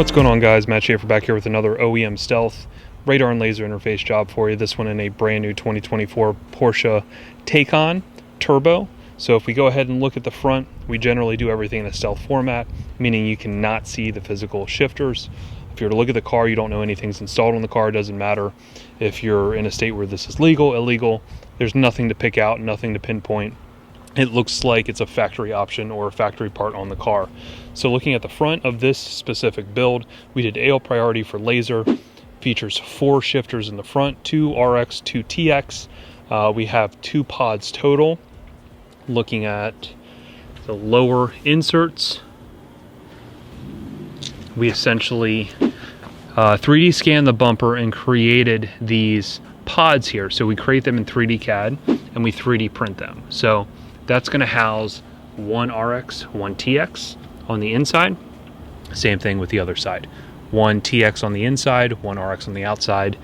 What's going on, guys? Matt Schaeffer back here with another OEM Stealth radar and laser interface job for you. This one in a brand new 2024 Porsche Taycan Turbo. So if we go ahead and look at the front, we generally do everything in a stealth format, meaning you cannot see the physical shifters. If you're to look at the car, you don't know anything's installed on the car. It doesn't matter if you're in a state where this is legal, illegal. There's nothing to pick out, nothing to pinpoint. It looks like it's a factory option or a factory part on the car. So looking at the front of this specific build, we did AL priority for laser. Features 4 shifters in the front, 2 RX, 2 TX. We have 2 pods total. Looking at the lower inserts, we essentially 3D scanned the bumper and created these pods here. So we create them in 3D CAD and we 3D print them. So that's going to house 1 RX, 1 TX on the inside. Same thing with the other side. 1 TX on the inside, 1 RX on the outside.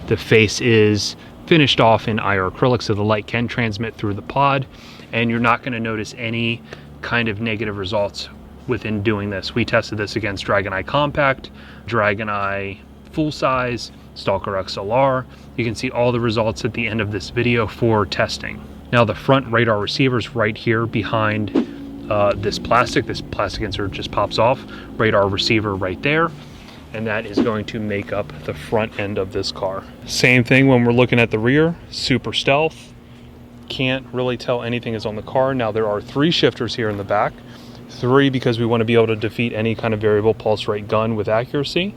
The face is finished off in IR acrylic, so the light can transmit through the pod, and you're not going to notice any kind of negative results within doing this. We tested this against Dragon Eye Compact, Dragon Eye Full Size, Stalker XLR. You can see all the results at the end of this video for testing. Now the front radar receiver is right here behind this plastic insert just pops off. Radar receiver right there, and that is going to make up the front end of this car. Same thing when we're looking at the rear, super stealth. Can't really tell anything is on the car. Now there are 3 shifters here in the back. 3 because we want to be able to defeat any kind of variable pulse rate gun with accuracy.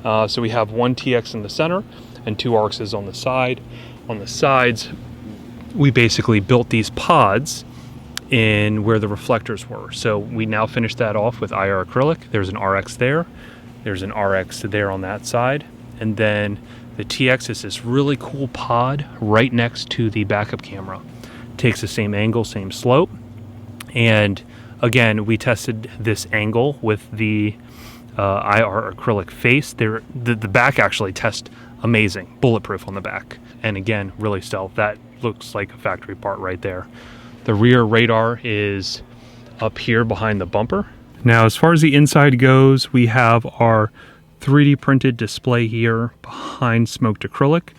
So we have 1 TX in the center and 2 RXs on the side. On the sides, we basically built these pods in where the reflectors were. So we now finished that off with IR acrylic. There's an RX there. There's an RX there on that side. And then the TX is this really cool pod right next to the backup camera. Takes the same angle, same slope. And again, we tested this angle with the IR acrylic face. The back actually tests amazing. Bulletproof on the back. And again, really stealth. That looks like a factory part right there. The rear radar is up here behind the bumper. Now, as far as the inside goes, we have our 3D printed display here behind smoked acrylic.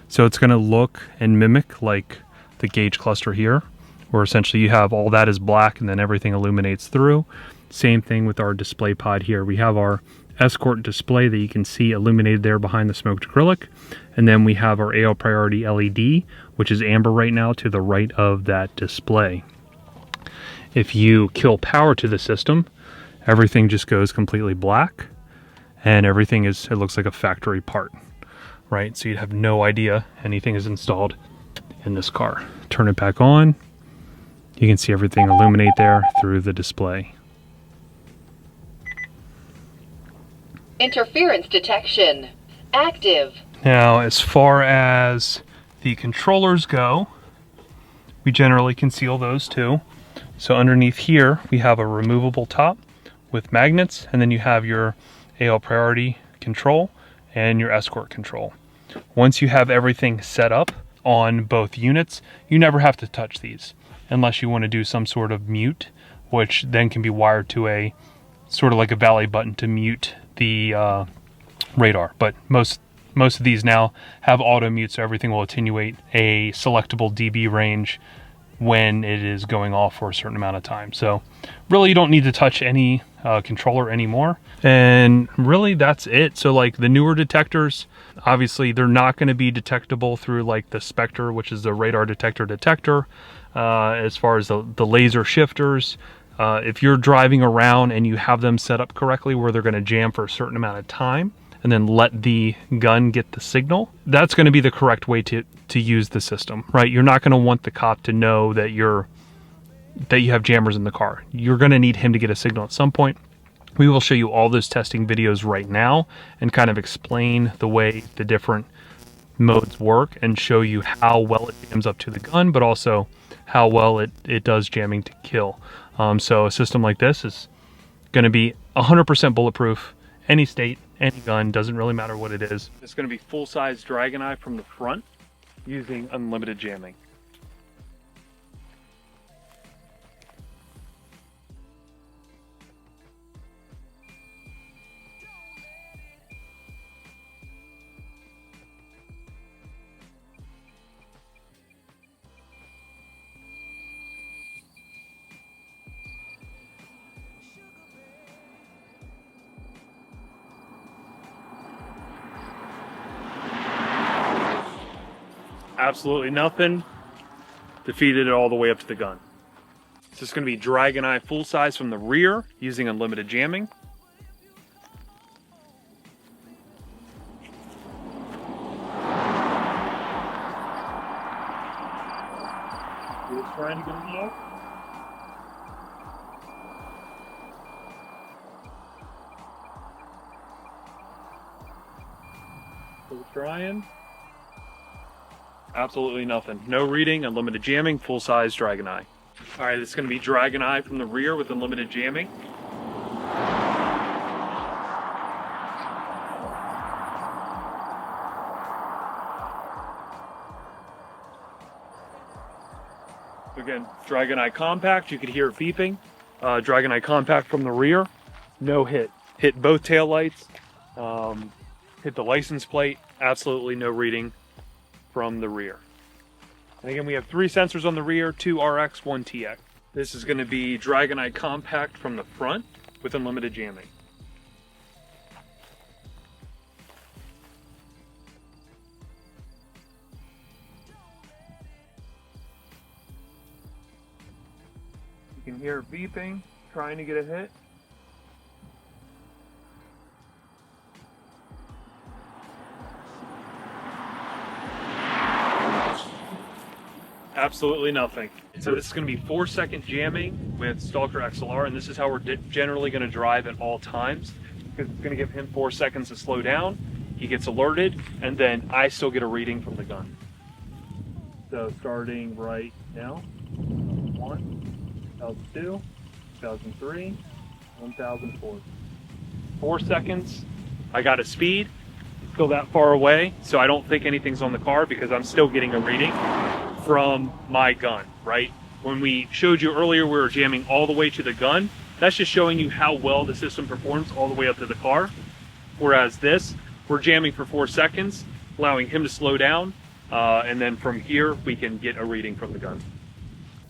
So it's going to look and mimic like the gauge cluster here, where essentially you have all that is black and then everything illuminates through. Same thing with our display pod here. We have our Escort display that you can see illuminated there behind the smoked acrylic. And then we have our AL priority LED, which is amber right now, to the right of that display. If you kill power to the system, everything just goes completely black and everything it looks like a factory part, right? So you'd have no idea anything is installed in this car. Turn it back on. You can see everything illuminate there through the display. Interference detection active. Now, as far as the controllers go, we generally conceal those too. So underneath here, we have a removable top with magnets, and then you have your AL priority control and your Escort control. Once you have everything set up on both units, you never have to touch these unless you want to do some sort of mute, which then can be wired to a sort of like a valet button to mute the radar. But most of these now have auto mute, so everything will attenuate a selectable dB range when it is going off for a certain amount of time. So really you don't need to touch any controller anymore. And really that's it. So like the newer detectors, obviously they're not going to be detectable through like the Spectre, which is the radar detector. As far as the laser shifters, if you're driving around and you have them set up correctly where they're going to jam for a certain amount of time and then let the gun get the signal, that's going to be the correct way to use the system, right? You're not going to want the cop to know that you have jammers in the car. You're going to need him to get a signal at some point. We will show you all those testing videos right now and kind of explain the way the different modes work and show you how well it jams up to the gun, but also how well it does jamming to kill. So a system like this is going to be 100% bulletproof, any state, any gun, doesn't really matter what it is. It's going to be full-size Dragon Eye from the front using unlimited jamming. Absolutely nothing. Defeated it all the way up to the gun. So it's going to be Dragon Eye full size from the rear using unlimited jamming. Just trying to get it low. Still trying. Absolutely nothing. No reading, unlimited jamming, full size Dragon Eye. All right, it's going to be Dragon Eye from the rear with unlimited jamming. Again, Dragon Eye compact, you could hear it beeping. Dragon Eye compact from the rear, no hit. Hit both taillights, hit the license plate, absolutely no reading from the rear. And again, we have 3 sensors on the rear, 2 RX, 1 TX. This is going to be Dragon Eye compact from the front with unlimited jamming. You can hear it beeping, trying to get a hit. Absolutely nothing. So this is going to be 4-second jamming with Stalker XLR, and this is how we're generally going to drive at all times, because it's going to give him 4 seconds to slow down. He gets alerted, and then I still get a reading from the gun. So starting right now, 1, 2002, 2003, 1004. 4 seconds. I got a speed. Still that far away, so I don't think anything's on the car because I'm still getting a reading from my gun, right? When we showed you earlier, we were jamming all the way to the gun. That's just showing you how well the system performs all the way up to the car. Whereas this, we're jamming for 4 seconds, allowing him to slow down, and then from here, we can get a reading from the gun.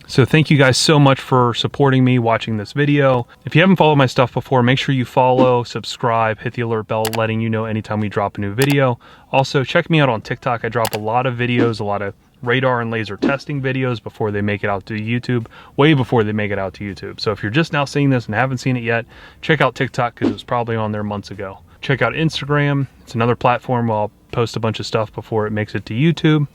So thank you guys so much for supporting me, watching this video. If you haven't followed my stuff before, make sure you follow, subscribe, hit the alert bell, letting you know anytime we drop a new video. Also, check me out on TikTok. I drop a lot of videos, a lot of radar and laser testing videos before they make it out to YouTube, way before they make it out to YouTube. So if you're just now seeing this and haven't seen it yet, check out TikTok because it was probably on there months ago. Check out Instagram. It's another platform where I'll post a bunch of stuff before it makes it to YouTube.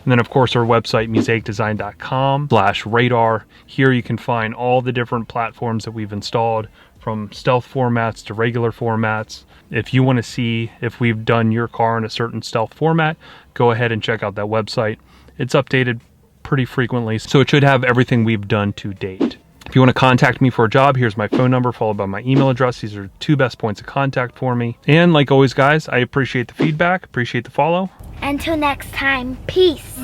And then of course our website, musaicdesign.com/radar. Here you can find all the different platforms that we've installed, from stealth formats to regular formats. If you want to see if we've done your car in a certain stealth format, go ahead and check out that website. It's updated pretty frequently, so it should have everything we've done to date. If you want to contact me for a job, here's my phone number followed by my email address. These are 2 best points of contact for me. And like always, guys, I appreciate the feedback, appreciate the follow. Until next time, peace.